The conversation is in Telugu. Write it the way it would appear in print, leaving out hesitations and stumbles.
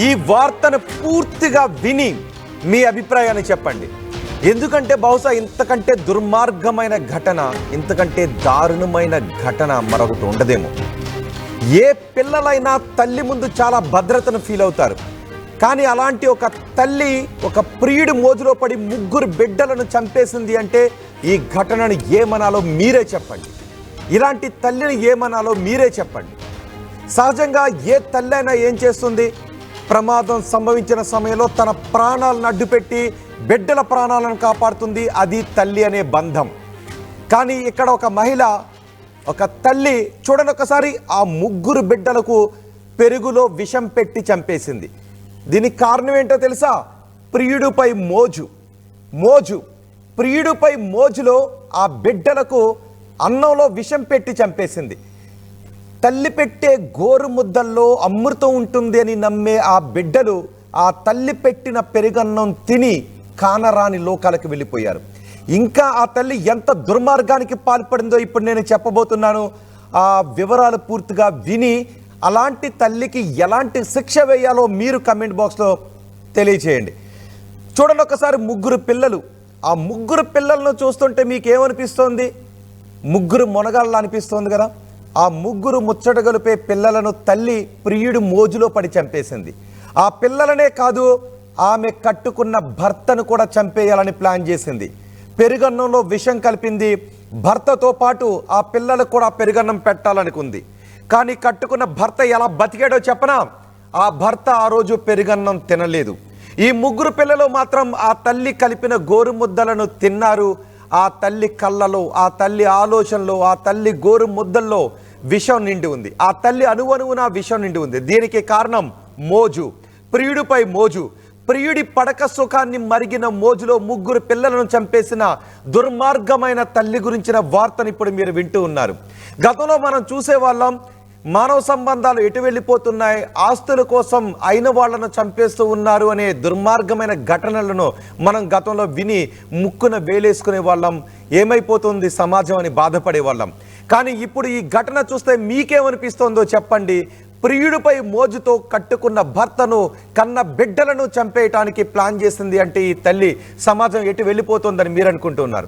ఈ వార్తను పూర్తిగా విని మీ అభిప్రాయాన్ని చెప్పండి. ఎందుకంటే బహుశా ఇంతకంటే దుర్మార్గమైన ఘటన, ఇంతకంటే దారుణమైన ఘటన మరొకటి ఉండదేమో. ఏ పిల్లలైనా తల్లి ముందు చాలా భద్రతను ఫీల్ అవుతారు. కానీ అలాంటి ఒక తల్లి ఒక ప్రియుడి మోజులో పడి 3 బిడ్డలను చంపేసింది అంటే ఈ ఘటనను ఏమనాలో మీరే చెప్పండి. ఇలాంటి తల్లిని ఏమనాలో మీరే చెప్పండి. సహజంగా ఏ తల్లి అయినా ఏం చేస్తుంది? ప్రమాదం సంభవించిన సమయంలో తన ప్రాణాలను అడ్డుపెట్టి బిడ్డల ప్రాణాలను కాపాడుతుంది. అది తల్లి అనే బంధం. కానీ ఇక్కడ ఒక మహిళ, ఒక తల్లి చూడండి ఒకసారి, ఆ 3 బిడ్డలకు పెరుగులో విషం పెట్టి చంపేసింది. దీనికి కారణం ఏంటో తెలుసా? ప్రియుడిపై మోజు. ప్రియుడిపై మోజులో ఆ బిడ్డలకు అన్నంలో విషం పెట్టి చంపేసింది. తల్లి పెట్టే గోరు ముద్దల్లో అమృతం ఉంటుంది అని నమ్మే ఆ బిడ్డలు ఆ తల్లి పెట్టిన పెరుగన్నం తిని కానరాని లోకాలకు వెళ్ళిపోయారు. ఇంకా ఆ తల్లి ఎంత దుర్మార్గానికి పాల్పడిందో ఇప్పుడు నేను చెప్పబోతున్నాను. ఆ వివరాలు పూర్తిగా విని అలాంటి తల్లికి ఎలాంటి శిక్ష వేయాలో మీరు కమెంట్ బాక్స్లో తెలియచేయండి. చూడండి ఒకసారి, 3 పిల్లలు. ఆ 3 పిల్లలను చూస్తుంటే మీకేమనిపిస్తోంది? 3 మొనగాళ్ళు అనిపిస్తోంది కదా. ఆ 3 ముచ్చటగొలిపే పిల్లలను తల్లి ప్రియుడు మోజులో పడి చంపేసింది. ఆ పిల్లలనే కాదు, ఆమె కట్టుకున్న భర్తను కూడా చంపేయాలని ప్లాన్ చేసింది. పెరుగన్నంలో విషం కలిపింది. భర్తతో పాటు ఆ పిల్లలకు కూడా పెరుగన్నం పెట్టాలనుకుంది. కానీ కట్టుకున్న భర్త ఎలా బతికాడో చెప్పనా? ఆ భర్త ఆ రోజు పెరుగన్నం తినలేదు. ఈ 3 పిల్లలు మాత్రం ఆ తల్లి కలిపిన గోరు ముద్దలను తిన్నారు. ఆ తల్లి కళ్ళలో, ఆ తల్లి ఆలోచనలో, ఆ తల్లి గోరు ముద్దల్లో విషం నిండి ఉంది. ఆ తల్లి అణువణువున విషం నిండి ఉంది. దీనికి కారణం మోజు, ప్రియుడిపై మోజు. ప్రియుడి పడక సుఖాన్ని మరిగిన మోజులో 3 పిల్లలను చంపేసిన దుర్మార్గమైన తల్లి గురించిన వార్తను ఇప్పుడు మీరు వింటూ ఉన్నారు. గతంలో మనం చూసేవాళ్ళం, మానవ సంబంధాలు ఎటు వెళ్ళిపోతున్నాయి, ఆస్తుల కోసం అయిన వాళ్ళను చంపేస్తూ ఉన్నారు అనే దుర్మార్గమైన ఘటనలను మనం గతంలో విని ముక్కున వేలేసుకునే వాళ్ళం. ఏమైపోతుంది సమాజం అని బాధపడే వాళ్ళం. కానీ ఇప్పుడు ఈ ఘటన చూస్తే మీకేమనిపిస్తోందో చెప్పండి. ప్రియుడిపై మోజుతో కట్టుకున్న భర్తను, కన్న బిడ్డలను చంపేయటానికి ప్లాన్ చేసింది అంటే ఈ తల్లి సమాజం ఎటు వెళ్ళిపోతుందని మీరు అనుకుంటున్నారు.